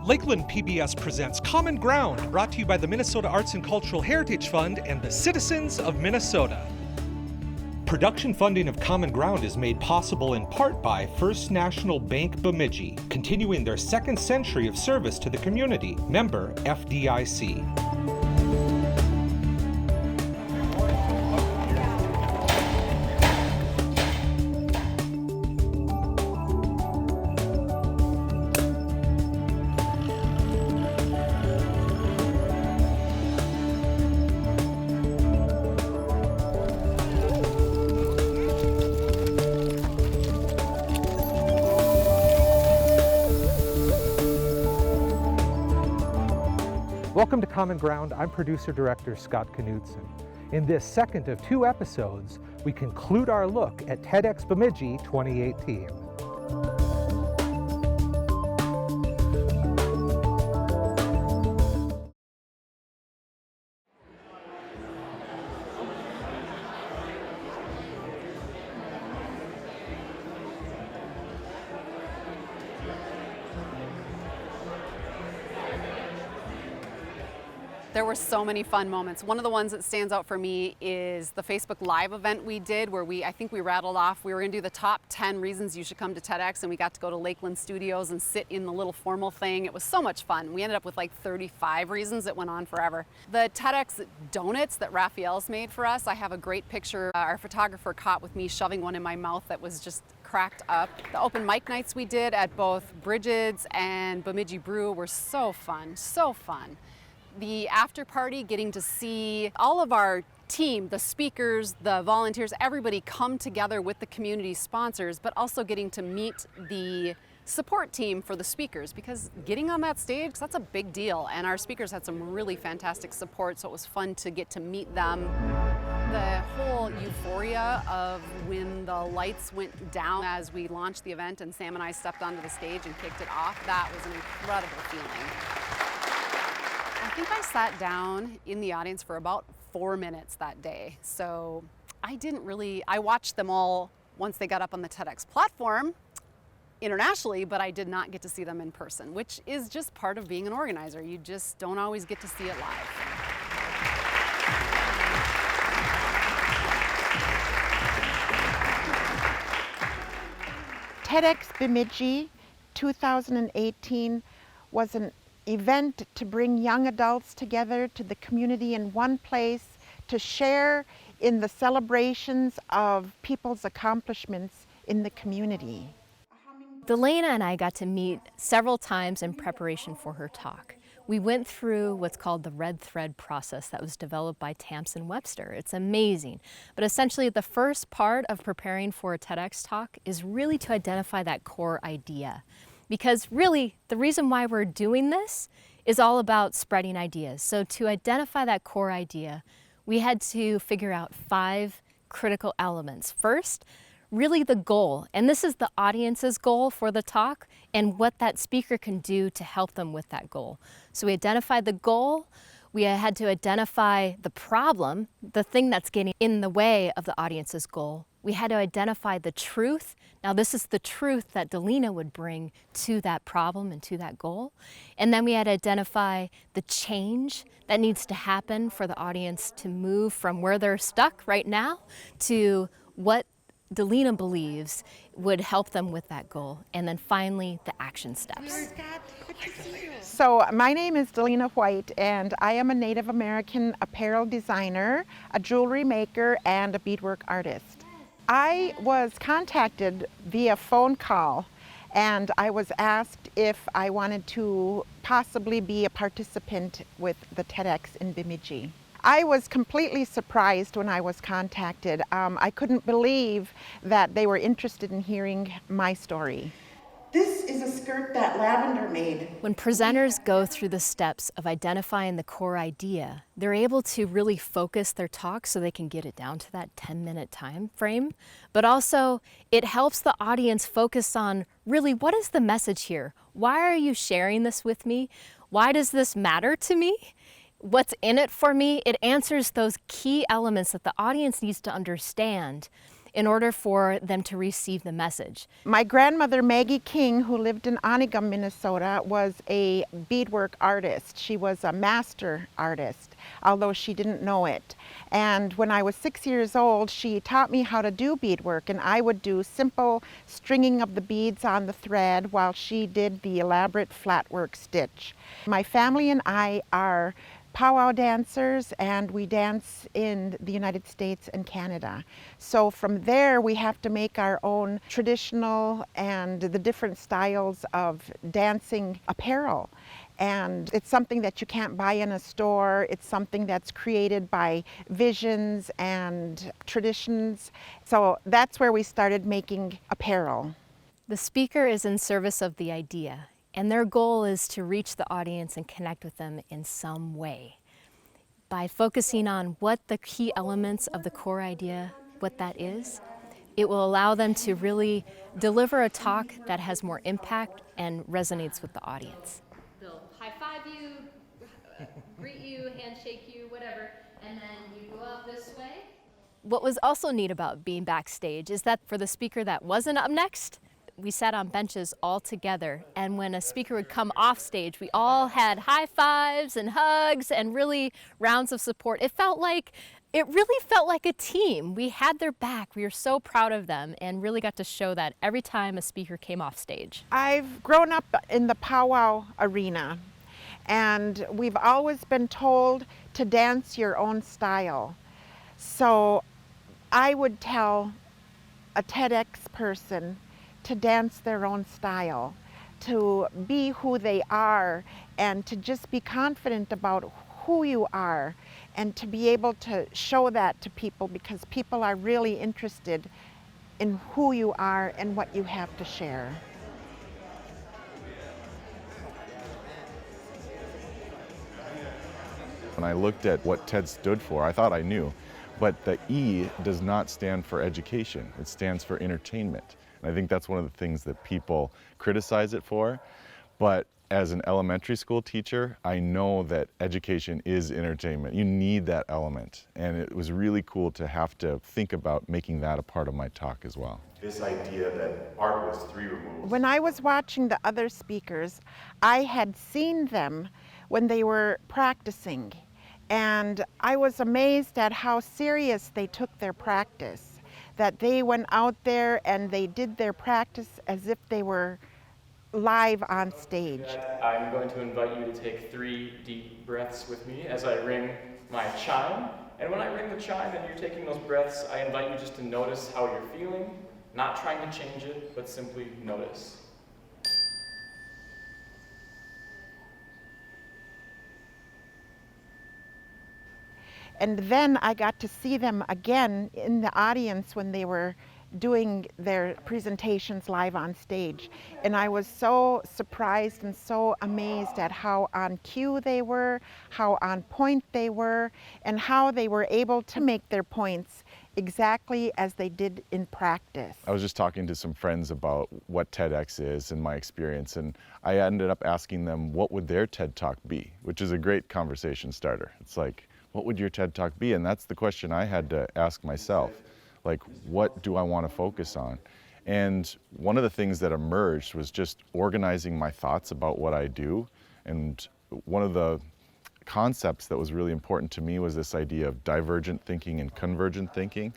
Lakeland PBS presents Common Ground, brought to you by the Minnesota Arts and Cultural Heritage Fund and the citizens of Minnesota. Production funding of Common Ground is made possible in part by First National Bank Bemidji, continuing their second century of service to the community. Member FDIC. Welcome to Common Ground. I'm producer-director Scott Knudsen. In this second of 2 episodes, we conclude our look at TEDx Bemidji 2018. There were so many fun moments. One of the ones that stands out for me is the Facebook Live event we did where I think we rattled off, we were gonna do the top 10 reasons you should come to TEDx, and we got to go to Lakeland Studios and sit in the little formal thing. It was so much fun. We ended up with like 35 reasons that went on forever. The TEDx donuts that Raphael's made for us, I have a great picture our photographer caught with me shoving one in my mouth that was just cracked up. The open mic nights we did at both Bridget's and Bemidji Brew were so fun, so fun. The after party, getting to see all of our team, the speakers, the volunteers, everybody come together with the community sponsors, but also getting to meet the support team for the speakers, because getting on that stage, that's a big deal. And our speakers had some really fantastic support, so it was fun to get to meet them. The whole euphoria of when the lights went down as we launched the event and Sam and I stepped onto the stage and kicked it off, that was an incredible feeling. I think I sat down in the audience for about 4 minutes that day. So I watched them all once they got up on the TEDx platform internationally, but I did not get to see them in person, which is just part of being an organizer. You just don't always get to see it live. TEDx Bemidji 2018 was an event to bring young adults together to the community in one place to share in the celebrations of people's accomplishments in the community. Delana and I got to meet several times in preparation for her talk. We went through what's called the red thread process that was developed by Tamsin Webster. It's amazing. But essentially the first part of preparing for a TEDx talk is really to identify that core idea. Because really, the reason why we're doing this is all about spreading ideas. So to identify that core idea, we had to figure out 5 critical elements. First, really the goal, and this is the audience's goal for the talk and what that speaker can do to help them with that goal. So we identified the goal, we had to identify the problem, the thing that's getting in the way of the audience's goal. We had to identify the truth. Now this is the truth that Delana would bring to that problem and to that goal. And then we had to identify the change that needs to happen for the audience to move from where they're stuck right now to what Delana believes would help them with that goal. And then finally, the action steps. So my name is Delana White, and I am a Native American apparel designer, a jewelry maker, and a beadwork artist. I was contacted via phone call, and I was asked if I wanted to possibly be a participant with the TEDx in Bemidji. I was completely surprised when I was contacted. I couldn't believe that they were interested in hearing my story. This is a skirt that Lavender made. When presenters go through the steps of identifying the core idea, they're able to really focus their talk so they can get it down to that 10-minute time frame. But also, it helps the audience focus on really, what is the message here? Why are you sharing this with me? Why does this matter to me? What's in it for me? It answers those key elements that the audience needs to understand in order for them to receive the message. My grandmother, Maggie King, who lived in Onegum, Minnesota, was a beadwork artist. She was a master artist, although she didn't know it. And when I was 6 years old, she taught me how to do beadwork, and I would do simple stringing of the beads on the thread while she did the elaborate flatwork stitch. My family and I are powwow dancers, and we dance in the United States and Canada. So from there we have to make our own traditional and the different styles of dancing apparel. And it's something that you can't buy in a store. It's something that's created by visions and traditions. So that's where we started making apparel. The speaker is in service of the idea, and their goal is to reach the audience and connect with them in some way. By focusing on what the key elements of the core idea, what that is, it will allow them to really deliver a talk that has more impact and resonates with the audience. They'll high-five you, greet you, handshake you, whatever, and then you go out this way. What was also neat about being backstage is that for the speaker that wasn't up next, we sat on benches all together, and when a speaker would come off stage, we all had high fives and hugs and really rounds of support. It really felt like a team. We had their back. We were so proud of them and really got to show that every time a speaker came off stage. I've grown up in the powwow arena, and we've always been told to dance your own style. So I would tell a TEDx person to dance their own style, to be who they are, and to just be confident about who you are, and to be able to show that to people, because people are really interested in who you are and what you have to share. When I looked at what TED stood for, I thought I knew, but the E does not stand for education. It stands for entertainment. And I think that's one of the things that people criticize it for. But as an elementary school teacher, I know that education is entertainment. You need that element. And it was really cool to have to think about making that a part of my talk as well. This idea that art was three removed. When I was watching the other speakers, I had seen them when they were practicing. And I was amazed at how serious they took their practice. That they went out there and they did their practice as if they were live on stage. I'm going to invite you to take 3 deep breaths with me as I ring my chime. And when I ring the chime and you're taking those breaths, I invite you just to notice how you're feeling, not trying to change it, but simply notice. And then I got to see them again in the audience when they were doing their presentations live on stage. And I was so surprised and so amazed at how on cue they were, how on point they were, and how they were able to make their points exactly as they did in practice. I was just talking to some friends about what TEDx is and my experience, and I ended up asking them what would their TED Talk be, which is a great conversation starter. It's like, what would your TED Talk be? And that's the question I had to ask myself. Like, what do I want to focus on? And one of the things that emerged was just organizing my thoughts about what I do. And one of the concepts that was really important to me was this idea of divergent thinking and convergent thinking.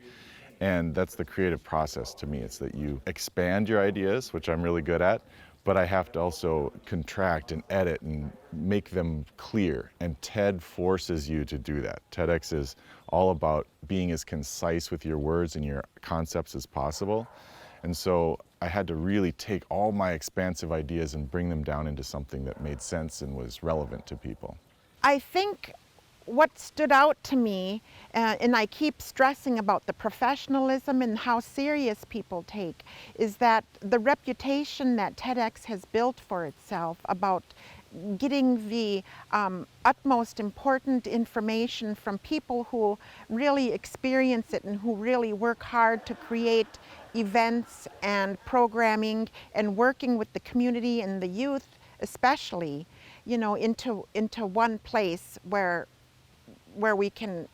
And that's the creative process to me. It's that you expand your ideas, which I'm really good at, but I have to also contract and edit and make them clear. And TED forces you to do that. TEDx is all about being as concise with your words and your concepts as possible. And so I had to really take all my expansive ideas and bring them down into something that made sense and was relevant to people. I think what stood out to me, and I keep stressing about the professionalism and how serious people take, is that the reputation that TEDx has built for itself about getting the utmost important information from people who really experience it and who really work hard to create events and programming and working with the community and the youth especially, you know, into one place where we can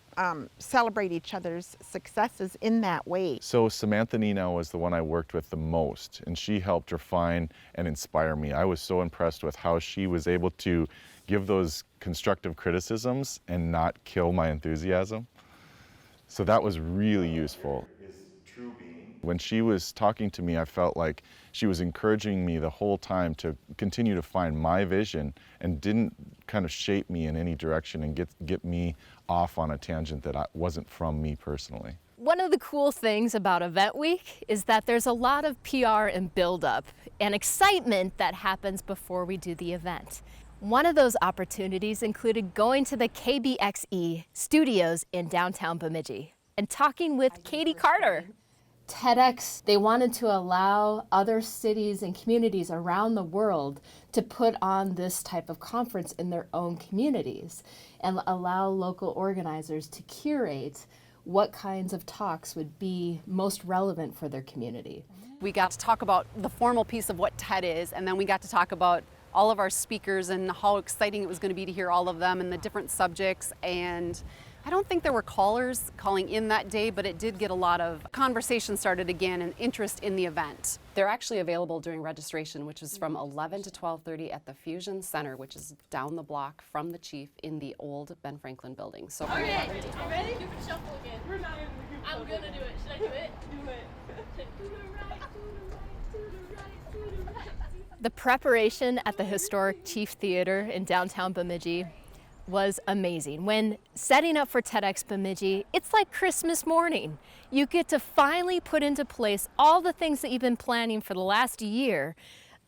celebrate each other's successes in that way. So Samantha Nienow was the one I worked with the most, and she helped refine and inspire me. I was so impressed with how she was able to give those constructive criticisms and not kill my enthusiasm. So that was really useful. When she was talking to me, I felt like she was encouraging me the whole time to continue to find my vision and didn't kind of shape me in any direction and get me off on a tangent that wasn't from me personally. One of the cool things about Event Week is that there's a lot of PR and build-up and excitement that happens before we do the event. One of those opportunities included going to the KBXE studios in downtown Bemidji and talking with Katie Carter. TEDx, they wanted to allow other cities and communities around the world to put on this type of conference in their own communities and allow local organizers to curate what kinds of talks would be most relevant for their community. We got to talk about the formal piece of what TED is, and then we got to talk about all of our speakers and how exciting it was going to be to hear all of them and the different subjects. And I don't think there were callers calling in that day, but it did get a lot of conversation started again and interest in the event. They're actually available during registration, which is from 11 to 12:30 at the Fusion Center, which is down the block from the Chief in the old Ben Franklin building. So from 11 to 12. Ready? You can shuffle again. I'm gonna do it. Should I do it? Do it. To the right, to the right, to the right, to the right. The preparation at the historic Chief Theater in downtown Bemidji was amazing. When setting up for TEDx Bemidji, it's like Christmas morning. You get to finally put into place all the things that you've been planning for the last year,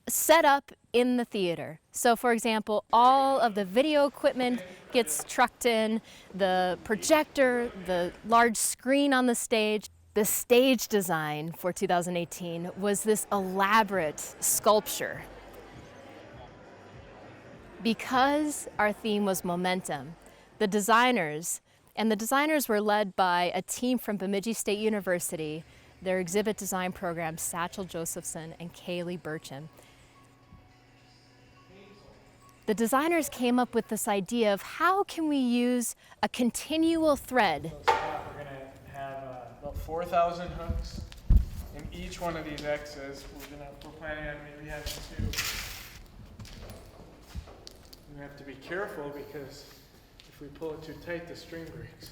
set up in the theater. So for example, all of the video equipment gets trucked in, the projector, the large screen on the stage. The stage design for 2018 was this elaborate sculpture. Because our theme was momentum, the designers were led by a team from Bemidji State University, their exhibit design program, Satchel Josephson and Kaylee Burcham. The designers came up with this idea of how can we use a continual thread. We're going to have about 4,000 hooks in each one of these X's. We're planning on maybe having 2. We have to be careful because if we pull it too tight, the string breaks.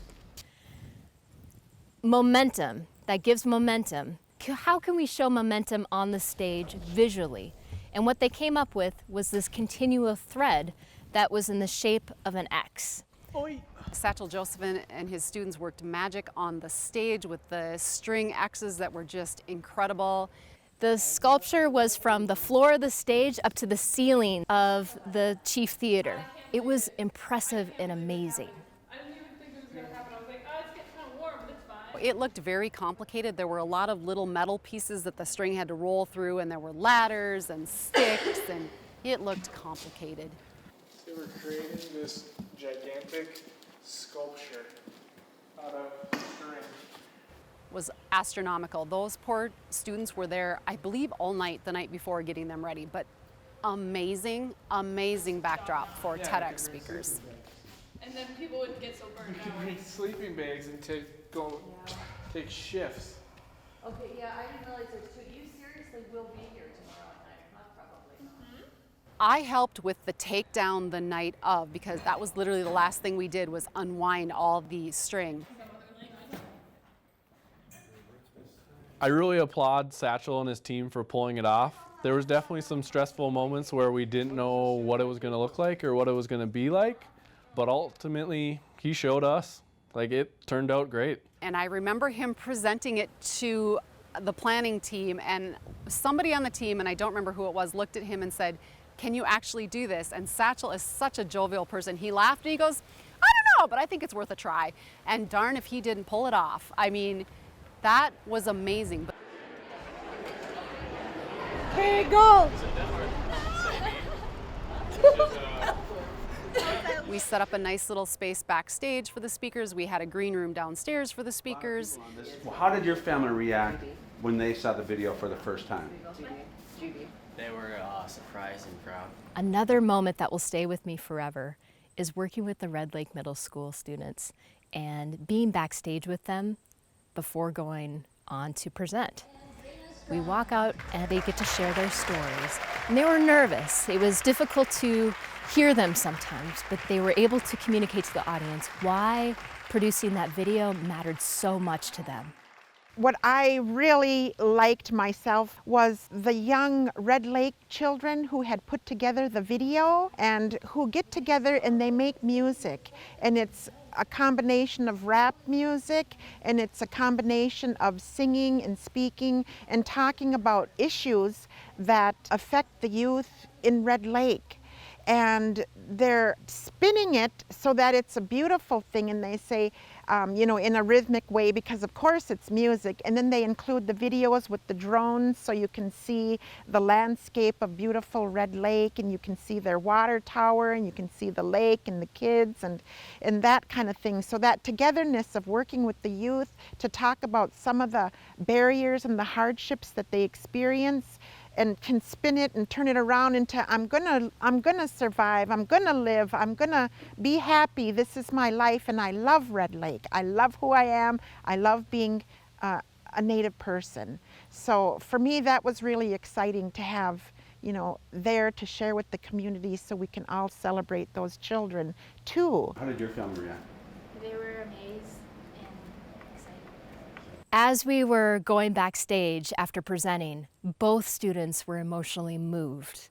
Momentum, that gives momentum. How can we show momentum on the stage visually? And what they came up with was this continual thread that was in the shape of an X. Oi. Satchel Josephson and his students worked magic on the stage with the string X's that were just incredible. The sculpture was from the floor of the stage up to the ceiling of the Chief Theater. It was impressive and amazing. I didn't even think it was gonna happen. I was like, oh, it's getting kind of warm, but it's fine. It looked very complicated. There were a lot of little metal pieces that the string had to roll through, and there were ladders and sticks, and it looked complicated. So we're creating this gigantic sculpture out of string. Was astronomical. Those poor students were there, I believe, all night the night before getting them ready, but amazing, amazing backdrop for TEDx speakers. And then people would get so burnt We could out. bring sleeping bags and take shifts. Okay, yeah, I didn't realize there's 2. You seriously will be here tomorrow night, huh? Probably not. I helped with the takedown the night of, because that was literally the last thing we did was unwind all the string. I really applaud Satchel and his team for pulling it off. There was definitely some stressful moments where we didn't know what it was going to look like or what it was going to be like, but ultimately he showed us. Like, it turned out great. And I remember him presenting it to the planning team, and somebody on the team, and I don't remember who it was, looked at him and said, "Can you actually do this?" And Satchel is such a jovial person. He laughed and he goes, "I don't know, but I think it's worth a try." And darn if he didn't pull it off. I mean, that was amazing. Here you go! We set up a nice little space backstage for the speakers. We had a green room downstairs for the speakers. Well, how did your family react when they saw the video for the first time? They were surprised and proud. Another moment that will stay with me forever is working with the Red Lake Middle School students and being backstage with them before going on to present. We walk out and they get to share their stories. And they were nervous. It was difficult to hear them sometimes, but they were able to communicate to the audience why producing that video mattered so much to them. What I really liked myself was the young Red Lake children who had put together the video and who get together and they make music. And it's a combination of rap music and it's a combination of singing and speaking and talking about issues that affect the youth in Red Lake. And they're spinning it so that it's a beautiful thing, and they say, you know, in a rhythmic way, because of course it's music. And then they include the videos with the drones so you can see the landscape of beautiful Red Lake, and you can see their water tower, and you can see the lake and the kids and that kind of thing. So that togetherness of working with the youth to talk about some of the barriers and the hardships that they experience, and can spin it and turn it around into I'm gonna survive, I'm gonna live, I'm gonna be happy, this is my life, and I love Red Lake. I love who I am, I love being a Native person. So for me that was really exciting to have, you know, there to share with the community so we can all celebrate those children too. How did your family react? They were amazed and excited. As we were going backstage after presenting, both students were emotionally moved.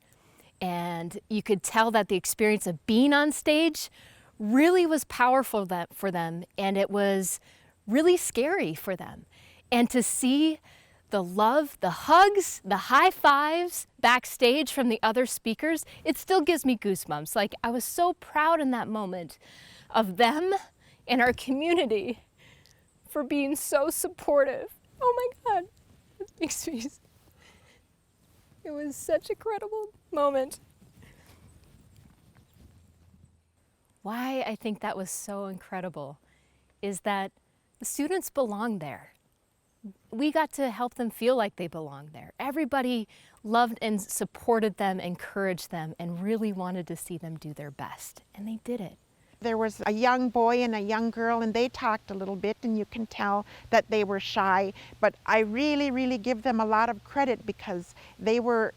And you could tell that the experience of being on stage really was powerful for them, and it was really scary for them. And to see the love, the hugs, the high fives backstage from the other speakers, it still gives me goosebumps. Like, I was so proud in that moment of them and our community for being so supportive. Oh my God, it makes me, it was such a credible moment. Why I think that was so incredible is that the students belong there. We got to help them feel like they belonged there. Everybody loved and supported them, encouraged them, and really wanted to see them do their best, and they did it. There was a young boy and a young girl, and they talked a little bit, and you can tell that they were shy, but I really, really give them a lot of credit because they were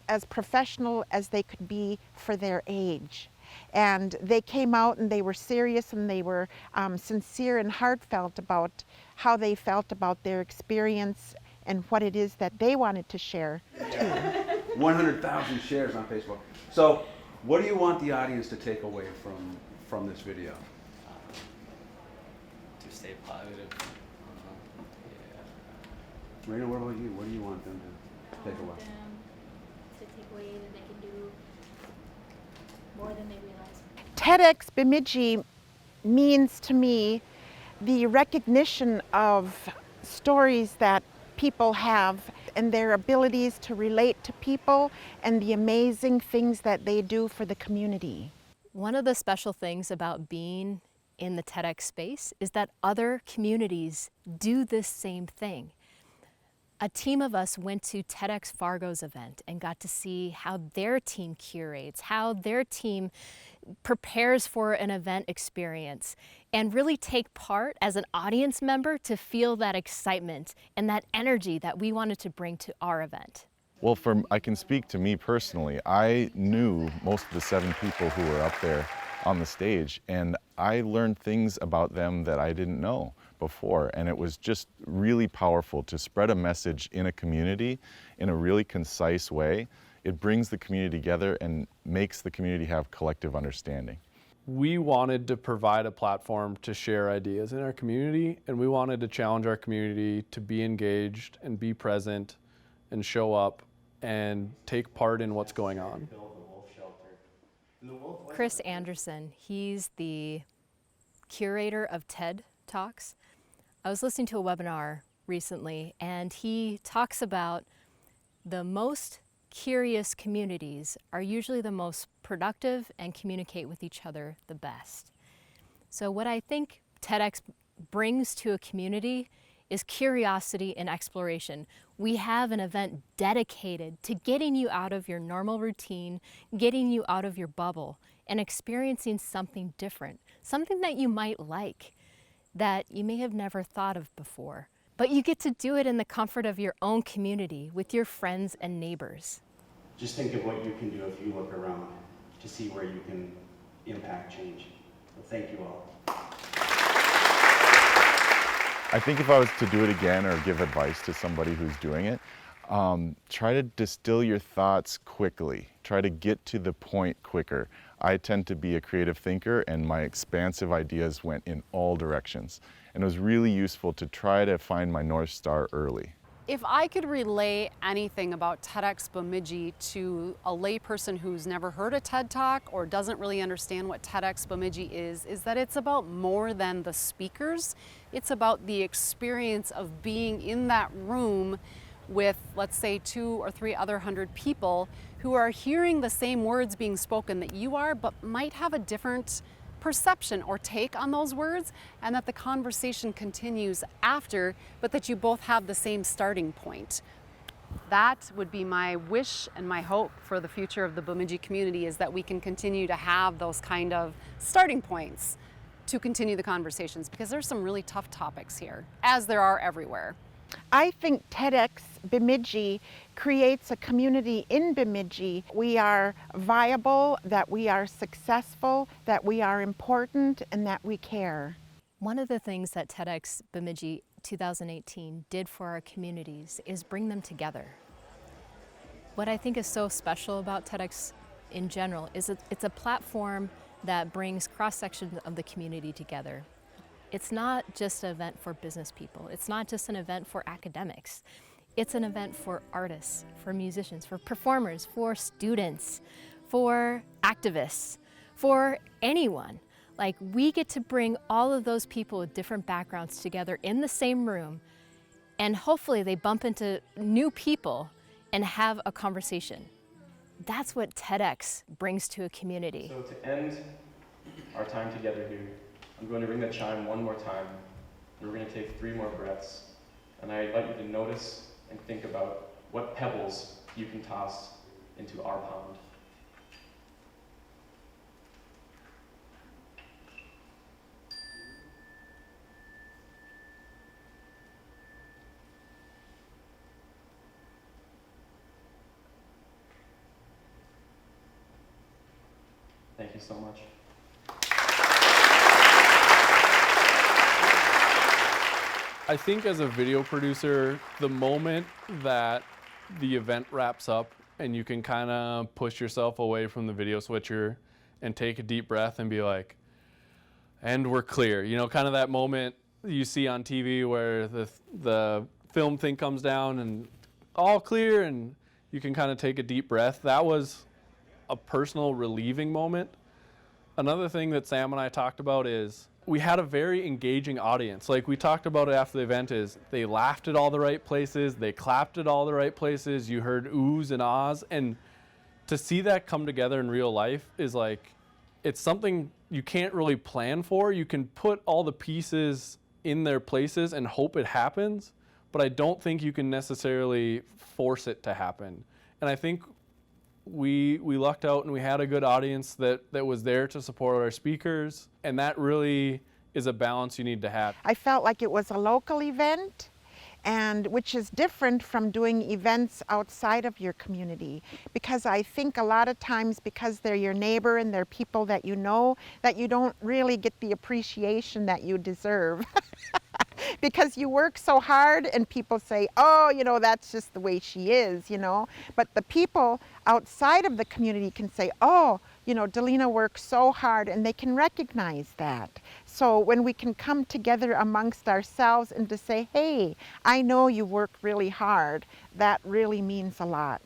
as professional as they could be for their age. And they came out and they were serious and they were sincere and heartfelt about how they felt about their experience and what it is that they wanted to share too. 100,000 shares on Facebook. So what do you want the audience to take away from this video? To stay positive. Raina, what about you? What do you want them to take away? To take away that they can do more than they realize. TEDx Bemidji means to me the recognition of stories that people have and their abilities to relate to people and the amazing things that they do for the community. One of the special things about being in the TEDx space is that other communities do this same thing. A team of us went to TEDx Fargo's event and got to see how their team curates, how their team prepares for an event experience, and really take part as an audience member to feel that excitement and that energy that we wanted to bring to our event. Well, I can speak to me personally. I knew most of the 7 people who were up there on the stage, and I learned things about them that I didn't know before, and it was just really powerful to spread a message in a community in a really concise way. It brings the community together and makes the community have collective understanding. We wanted to provide a platform to share ideas in our community, and we wanted to challenge our community to be engaged and be present and show up and take part in what's going on. Chris Anderson, he's the curator of TED Talks. I was listening to a webinar recently, and he talks about the most curious communities are usually the most productive and communicate with each other the best. So what I think TEDx brings to a community is curiosity and exploration. We have an event dedicated to getting you out of your normal routine, getting you out of your bubble, and experiencing something different, something that you might like, that you may have never thought of before. But you get to do it in the comfort of your own community with your friends and neighbors. Just think of what you can do if you look around to see where you can impact change. So thank you all. I think if I was to do it again or give advice to somebody who's doing it, try to distill your thoughts quickly. Try to get to the point quicker. I tend to be a creative thinker, and my expansive ideas went in all directions. And it was really useful to try to find my North Star early. If I could relay anything about TEDx Bemidji to a layperson who's never heard a TED Talk or doesn't really understand what TEDx Bemidji is that it's about more than the speakers. It's about the experience of being in that room with, let's say, 200 or 300 people who are hearing the same words being spoken that you are, but might have a different perception or take on those words, and that the conversation continues after, but that you both have the same starting point. That would be my wish and my hope for the future of the Bemidji community, is that we can continue to have those kind of starting points to continue the conversations, because there's some really tough topics here, as there are everywhere. I think TEDx Bemidji creates a community in Bemidji. We are viable, that we are successful, that we are important, and that we care. One of the things that TEDx Bemidji 2018 did for our communities is bring them together. What I think is so special about TEDx in general is it's a platform that brings cross-sections of the community together. It's not just an event for business people. It's not just an event for academics. It's an event for artists, for musicians, for performers, for students, for activists, for anyone. Like, we get to bring all of those people with different backgrounds together in the same room, and hopefully they bump into new people and have a conversation. That's what TEDx brings to a community. So to end our time together here, I'm going to ring the chime one more time, and we're going to take 3 more breaths. And I invite you to notice and think about what pebbles you can toss into our pond. Thank you so much. I think as a video producer, the moment that the event wraps up and you can kind of push yourself away from the video switcher and take a deep breath and be like, and we're clear. You know, kind of that moment you see on TV where the film thing comes down and all clear, and you can kind of take a deep breath. That was a personal relieving moment. Another thing that Sam and I talked about is we had a very engaging audience. Like we talked about it after the event, is they laughed at all the right places, they clapped at all the right places, you heard oohs and ahs, and to see that come together in real life is like, it's something you can't really plan for. You can put all the pieces in their places and hope it happens, but I don't think you can necessarily force it to happen. And I think we lucked out and we had a good audience that was there to support our speakers, and that really is a balance you need to have. I felt like it was a local event, and which is different from doing events outside of your community, because I think a lot of times, because they're your neighbor and they're people that you know, that you don't really get the appreciation that you deserve. Because you work so hard and people say, oh, you know, that's just the way she is, you know. But the people outside of the community can say, oh, you know, Delina works so hard, and they can recognize that. So when we can come together amongst ourselves and to say, hey, I know you work really hard, that really means a lot.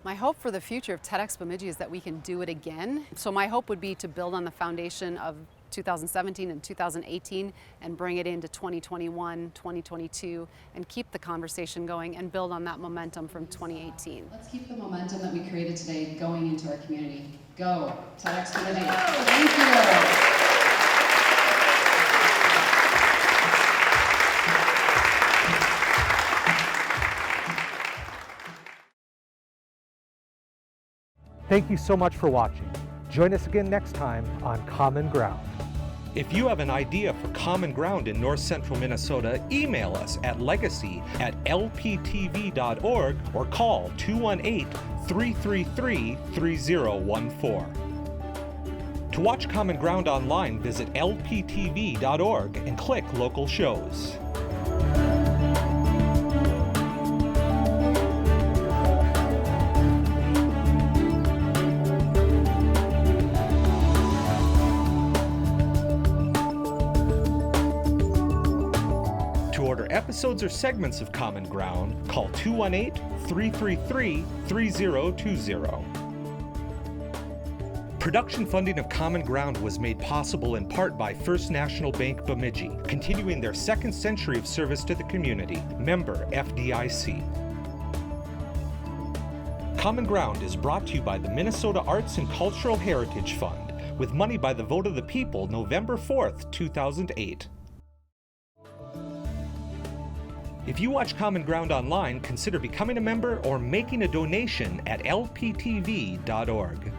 My hope for the future of TEDx Bemidji is that we can do it again. So my hope would be to build on the foundation of 2017 and 2018 and bring it into 2021, 2022, and keep the conversation going and build on that momentum from 2018. Let's keep the momentum that we created today going into our community. Go, TEDx Bemidji. Thank you. Thank you so much for watching. Join us again next time on Common Ground. If you have an idea for Common Ground in North Central Minnesota, email us at legacy@lptv.org or call 218-333-3014. To watch Common Ground online, visit lptv.org and click Local Shows. Episodes or segments of Common Ground, call 218-333-3020. Production funding of Common Ground was made possible in part by First National Bank Bemidji, continuing their second century of service to the community. Member FDIC. Common Ground is brought to you by the Minnesota Arts and Cultural Heritage Fund, with money by the vote of the people November 4th, 2008. If you watch Common Ground online, consider becoming a member or making a donation at lptv.org.